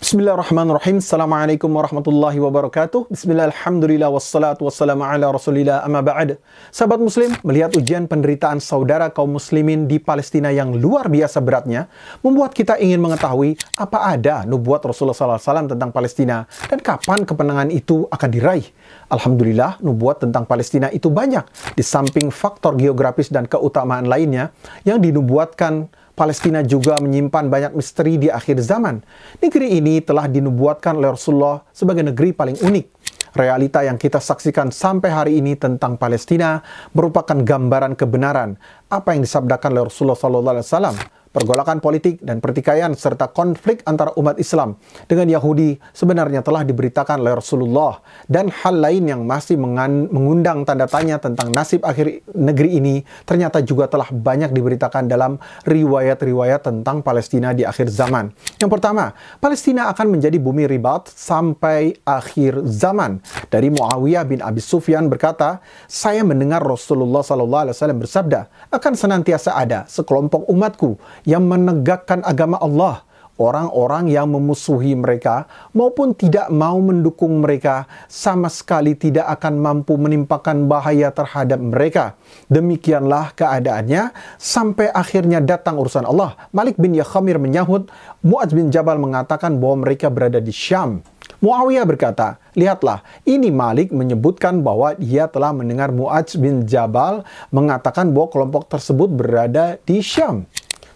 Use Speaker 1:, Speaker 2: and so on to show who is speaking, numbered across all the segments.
Speaker 1: Bismillahirrahmanirrahim. Assalamualaikum warahmatullahi wabarakatuh. Bismillah, alhamdulillah, wassalatu wassalamu ala rasulillah, amma ba'd. Sahabat muslim, melihat ujian penderitaan saudara kaum muslimin di Palestina yang luar biasa beratnya, membuat kita ingin mengetahui apa ada nubuat Rasulullah SAW tentang Palestina dan kapan kemenangan itu akan diraih. Alhamdulillah, nubuat tentang Palestina itu banyak. Di samping faktor geografis dan keutamaan lainnya yang dinubuatkan, Palestina juga menyimpan banyak misteri di akhir zaman. Negeri ini telah dinubuatkan oleh Rasulullah sebagai negeri paling unik. Realita yang kita saksikan sampai hari ini tentang Palestina merupakan gambaran kebenaran apa yang disabdakan oleh Rasulullah SAW. Pergolakan politik dan pertikaian serta konflik antara umat Islam dengan Yahudi sebenarnya telah diberitakan oleh Rasulullah, dan hal lain yang masih mengundang tanda tanya tentang nasib akhir negeri ini ternyata juga telah banyak diberitakan dalam riwayat-riwayat tentang Palestina di akhir zaman. Yang pertama, Palestina akan menjadi bumi ribat sampai akhir zaman. Dari Muawiyah bin Abi Sufyan berkata, "Saya mendengar Rasulullah SAW bersabda, akan senantiasa ada sekelompok umatku yang menegakkan agama Allah. Orang-orang yang memusuhi mereka maupun tidak mau mendukung mereka sama sekali tidak akan mampu menimpakan bahaya terhadap mereka. Demikianlah keadaannya sampai akhirnya datang urusan Allah." Malik bin Yakhamir menyahut, Mu'adz bin Jabal mengatakan bahwa mereka berada di Syam. Muawiyah berkata, "Lihatlah, ini Malik menyebutkan bahwa dia telah mendengar Mu'adz bin Jabal mengatakan bahwa kelompok tersebut berada di Syam."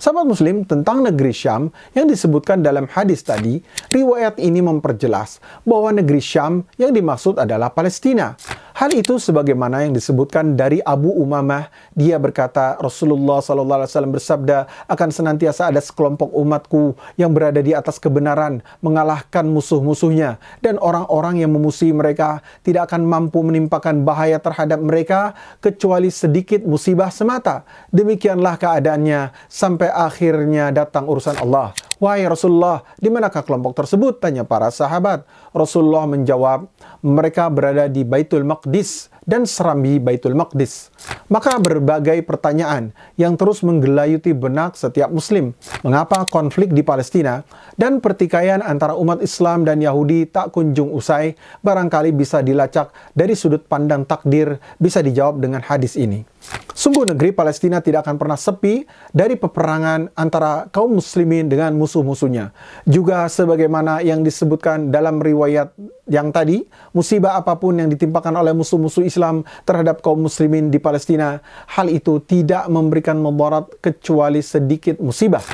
Speaker 1: Sahabat muslim, tentang negeri Syam yang disebutkan dalam hadis tadi, riwayat ini memperjelas bahwa negeri Syam yang dimaksud adalah Palestina. Hal itu sebagaimana yang disebutkan dari Abu Umamah. Dia berkata, Rasulullah SAW bersabda, akan senantiasa ada sekelompok umatku yang berada di atas kebenaran, mengalahkan musuh-musuhnya, dan orang-orang yang memusuhi mereka tidak akan mampu menimpakan bahaya terhadap mereka kecuali sedikit musibah semata. Demikianlah keadaannya sampai akhirnya datang urusan Allah. "Wahai Rasulullah, di manakah kelompok tersebut?" tanya para sahabat. Rasulullah menjawab, "Mereka berada di Baitul Maqdis dan serambi Baitul Maqdis." Maka berbagai pertanyaan yang terus menggelayuti benak setiap muslim. Mengapa konflik di Palestina dan pertikaian antara umat Islam dan Yahudi tak kunjung usai? Barangkali bisa dilacak dari sudut pandang takdir, bisa dijawab dengan hadis ini. Sungguh negeri Palestina tidak akan pernah sepi dari peperangan antara kaum muslimin dengan musuh-musuhnya. Juga sebagaimana yang disebutkan dalam riwayat yang tadi, musibah apapun yang ditimpakan oleh musuh-musuh Islam terhadap kaum muslimin di Palestina, hal itu tidak memberikan mudarat kecuali sedikit musibah.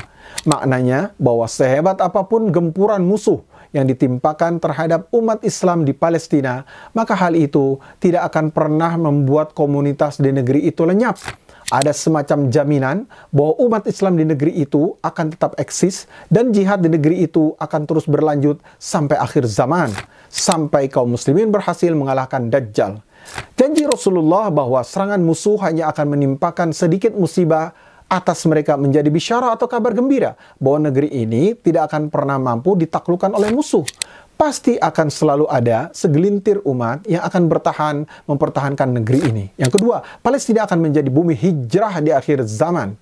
Speaker 1: Maknanya bahwa sehebat apapun gempuran musuh yang ditimpakan terhadap umat Islam di Palestina, maka hal itu tidak akan pernah membuat komunitas di negeri itu lenyap. Ada semacam jaminan bahwa umat Islam di negeri itu akan tetap eksis dan jihad di negeri itu akan terus berlanjut sampai akhir zaman, sampai kaum muslimin berhasil mengalahkan Dajjal. Janji Rasulullah bahwa serangan musuh hanya akan menimpakan sedikit musibah atas mereka menjadi bisyarah atau kabar gembira bahwa negeri ini tidak akan pernah mampu ditaklukkan oleh musuh. Pasti akan selalu ada segelintir umat yang akan bertahan mempertahankan negeri ini. Yang kedua, Palestina akan menjadi bumi hijrah di akhir zaman.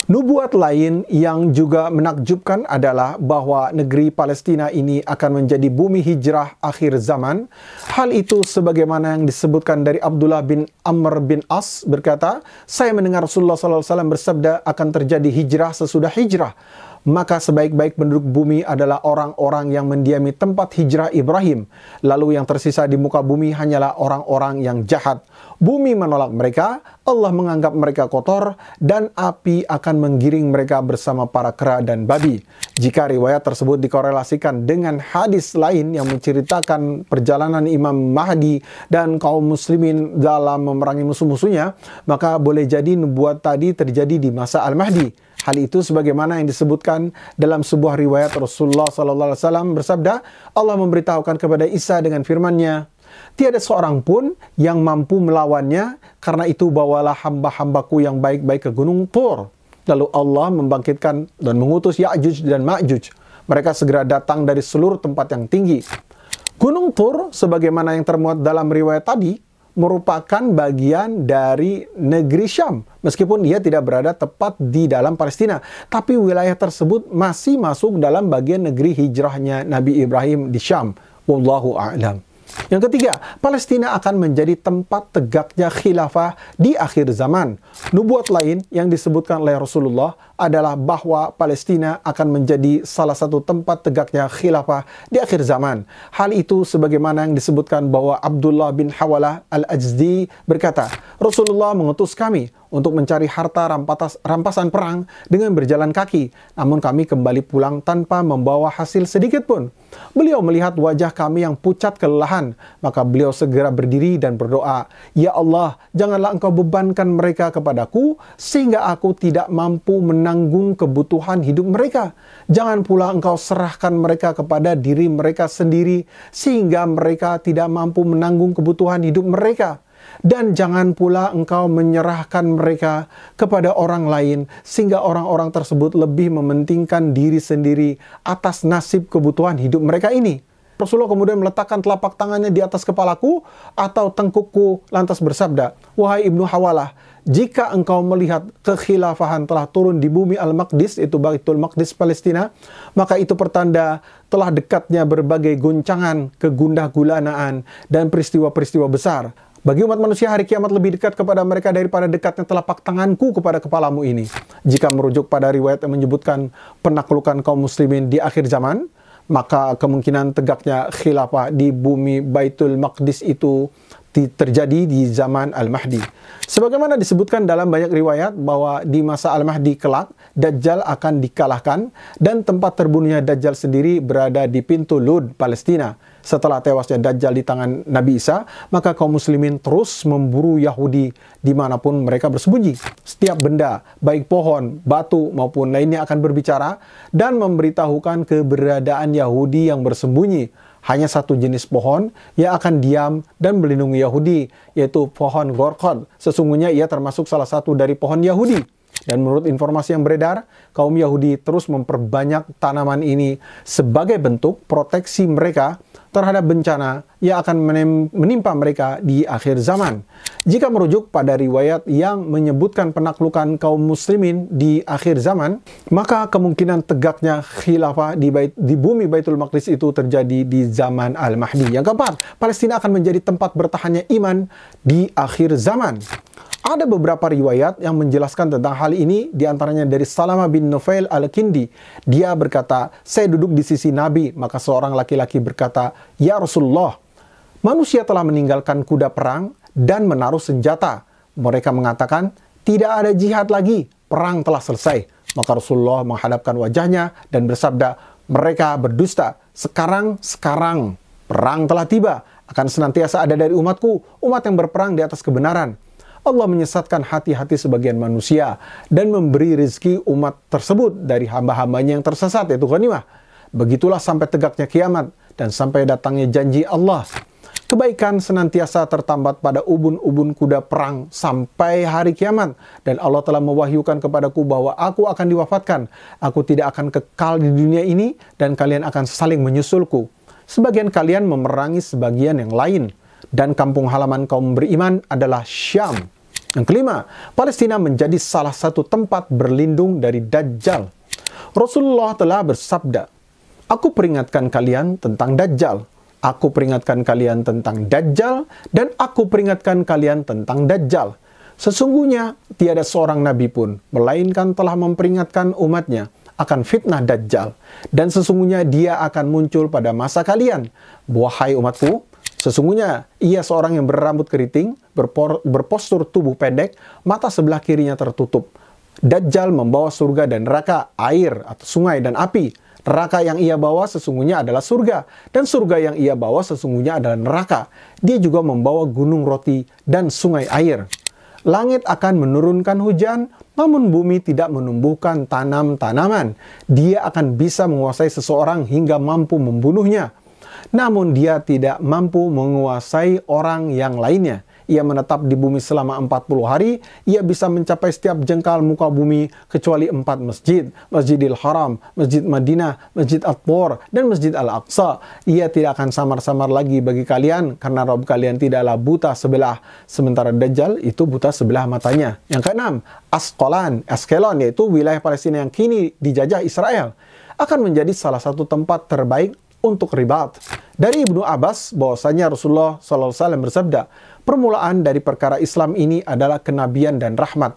Speaker 1: Nubuat lain yang juga menakjubkan adalah bahwa negeri Palestina ini akan menjadi bumi hijrah akhir zaman. Hal itu sebagaimana yang disebutkan dari Abdullah bin Amr bin As berkata, "Saya mendengar Rasulullah SAW bersabda akan terjadi hijrah sesudah hijrah. Maka sebaik-baik penduduk bumi adalah orang-orang yang mendiami tempat hijrah Ibrahim. Lalu yang tersisa di muka bumi hanyalah orang-orang yang jahat. Bumi menolak mereka, Allah menganggap mereka kotor, dan api akan menggiring mereka bersama para kera dan babi." Jika riwayat tersebut dikorelasikan dengan hadis lain yang menceritakan perjalanan Imam Mahdi dan kaum muslimin dalam memerangi musuh-musuhnya, maka boleh jadi nubuat tadi terjadi di masa Al-Mahdi. Hal itu sebagaimana yang disebutkan dalam sebuah riwayat Rasulullah SAW bersabda, Allah memberitahukan kepada Isa dengan firman-Nya, "Tiada seorang pun yang mampu melawannya, karena itu bawalah hamba-hambaku yang baik-baik ke gunung Tur." Lalu Allah membangkitkan dan mengutus Ya'juj dan Ma'juj. Mereka segera datang dari seluruh tempat yang tinggi. Gunung Tur, sebagaimana yang termuat dalam riwayat tadi, merupakan bagian dari negeri Syam. Meskipun ia tidak berada tepat di dalam Palestina, tapi wilayah tersebut masih masuk dalam bagian negeri hijrahnya Nabi Ibrahim di Syam. Wallahu a'lam. Yang ketiga, Palestina akan menjadi tempat tegaknya khilafah di akhir zaman. Nubuat lain yang disebutkan oleh Rasulullah adalah bahwa Palestina akan menjadi salah satu tempat tegaknya khilafah di akhir zaman. Hal itu sebagaimana yang disebutkan bahwa Abdullah bin Hawalah al-Ajdi berkata, Rasulullah mengutus kami untuk mencari harta rampasan perang dengan berjalan kaki. Namun kami kembali pulang tanpa membawa hasil sedikit pun. Beliau melihat wajah kami yang pucat kelelahan. Maka beliau segera berdiri dan berdoa, Ya Allah, janganlah engkau bebankan mereka kepadaku, sehingga aku tidak mampu menanggung kebutuhan hidup mereka. Jangan pula engkau serahkan mereka kepada diri mereka sendiri, sehingga mereka tidak mampu menanggung kebutuhan hidup mereka. Dan jangan pula engkau menyerahkan mereka kepada orang lain, sehingga orang-orang tersebut lebih mementingkan diri sendiri atas nasib kebutuhan hidup mereka ini. Rasulullah kemudian meletakkan telapak tangannya di atas kepalaku atau tengkukku, lantas bersabda, Wahai Ibnu Hawalah, jika engkau melihat kekhilafahan telah turun di bumi Al-Maqdis, itu Baitul Maqdis Palestina, maka itu pertanda telah dekatnya berbagai goncangan, kegundah gulanaan, dan peristiwa-peristiwa besar. Bagi umat manusia, hari kiamat lebih dekat kepada mereka daripada dekatnya telapak tanganku kepada kepalamu ini. Jika merujuk pada riwayat yang menyebutkan penaklukan kaum muslimin di akhir zaman, maka kemungkinan tegaknya khilafah di bumi Baitul Maqdis itu terjadi di zaman Al-Mahdi. Sebagaimana disebutkan dalam banyak riwayat bahwa di masa Al-Mahdi kelak, Dajjal akan dikalahkan dan tempat terbunuhnya Dajjal sendiri berada di pintu Lud, Palestina. Setelah tewasnya Dajjal di tangan Nabi Isa, maka kaum muslimin terus memburu Yahudi dimanapun mereka bersembunyi. Setiap benda, baik pohon, batu maupun lainnya akan berbicara dan memberitahukan keberadaan Yahudi yang bersembunyi. Hanya satu jenis pohon yang akan diam dan melindungi Yahudi, yaitu pohon Gorkod. Sesungguhnya ia termasuk salah satu dari pohon Yahudi. Dan menurut informasi yang beredar, kaum Yahudi terus memperbanyak tanaman ini sebagai bentuk proteksi mereka terhadap bencana yang akan menimpa mereka di akhir zaman. Jika merujuk pada riwayat yang menyebutkan penaklukan kaum muslimin di akhir zaman, maka kemungkinan tegaknya khilafah di bumi Baitul Maqdis itu terjadi di zaman Al-Mahdi. Yang keempat, Palestina akan menjadi tempat bertahannya iman di akhir zaman. Ada beberapa riwayat yang menjelaskan tentang hal ini, diantaranya dari Salamah bin Nufail al-Kindi. Dia berkata, saya duduk di sisi Nabi, maka seorang laki-laki berkata, Ya Rasulullah, manusia telah meninggalkan kuda perang dan menaruh senjata. Mereka mengatakan, tidak ada jihad lagi, perang telah selesai. Maka Rasulullah menghadapkan wajahnya dan bersabda, mereka berdusta, sekarang perang telah tiba, akan senantiasa ada dari umatku, umat yang berperang di atas kebenaran. Allah menyesatkan hati-hati sebagian manusia dan memberi rezeki umat tersebut dari hamba-hambanya yang tersesat, yaitu ghanimah. Begitulah sampai tegaknya kiamat dan sampai datangnya janji Allah. Kebaikan senantiasa tertambat pada ubun-ubun kuda perang sampai hari kiamat. Dan Allah telah mewahyukan kepadaku bahwa aku akan diwafatkan. Aku tidak akan kekal di dunia ini dan kalian akan saling menyusulku. Sebagian kalian memerangi sebagian yang lain. Dan kampung halaman kaum beriman adalah Syam. Yang kelima, Palestina menjadi salah satu tempat berlindung dari Dajjal. Rasulullah telah bersabda, Aku peringatkan kalian tentang Dajjal. Aku peringatkan kalian tentang Dajjal. Dan aku peringatkan kalian tentang Dajjal. Sesungguhnya tiada seorang nabi pun, melainkan telah memperingatkan umatnya akan fitnah Dajjal. Dan sesungguhnya dia akan muncul pada masa kalian. Wahai umatku, sesungguhnya ia seorang yang berambut keriting, berpostur tubuh pendek, mata sebelah kirinya tertutup. Dajjal membawa surga dan neraka, air atau sungai dan api. Neraka yang ia bawa sesungguhnya adalah surga, dan surga yang ia bawa sesungguhnya adalah neraka. Dia juga membawa gunung roti dan sungai air. Langit akan menurunkan hujan, namun bumi tidak menumbuhkan tanam-tanaman. Dia akan bisa menguasai seseorang hingga mampu membunuhnya. Namun dia tidak mampu menguasai orang yang lainnya. ia menetap di bumi selama 40 hari, ia bisa mencapai setiap jengkal muka bumi kecuali 4 masjid, Masjidil Haram, Masjid Madinah, Masjid At-Tur, dan Masjid Al-Aqsa. Ia tidak akan samar-samar lagi bagi kalian, karena Rabb kalian tidaklah buta sebelah, sementara Dajjal itu buta sebelah matanya. Yang keenam, Askelon, yaitu wilayah Palestina yang kini dijajah Israel, akan menjadi salah satu tempat terbaik untuk ribat. Dari Ibnu Abbas bahwasanya Rasulullah SAW bersabda, permulaan dari perkara Islam ini adalah kenabian dan rahmat.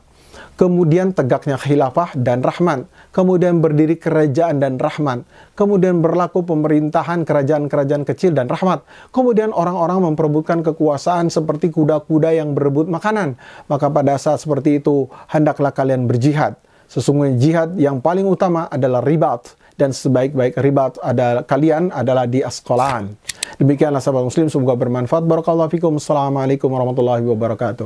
Speaker 1: Kemudian tegaknya khilafah dan rahmat. Kemudian berdiri kerajaan dan rahmat. Kemudian berlaku pemerintahan kerajaan-kerajaan kecil dan rahmat. Kemudian orang-orang memperebutkan kekuasaan seperti kuda-kuda yang berebut makanan. Maka pada saat seperti itu, hendaklah kalian berjihad. Sesungguhnya jihad yang paling utama adalah ribat. Dan sebaik-baik ribat kalian adalah di Asqalan. Demikianlah sahabat muslim, semoga bermanfaat. Barakallahu fikum. Assalamualaikum warahmatullahi wabarakatuh.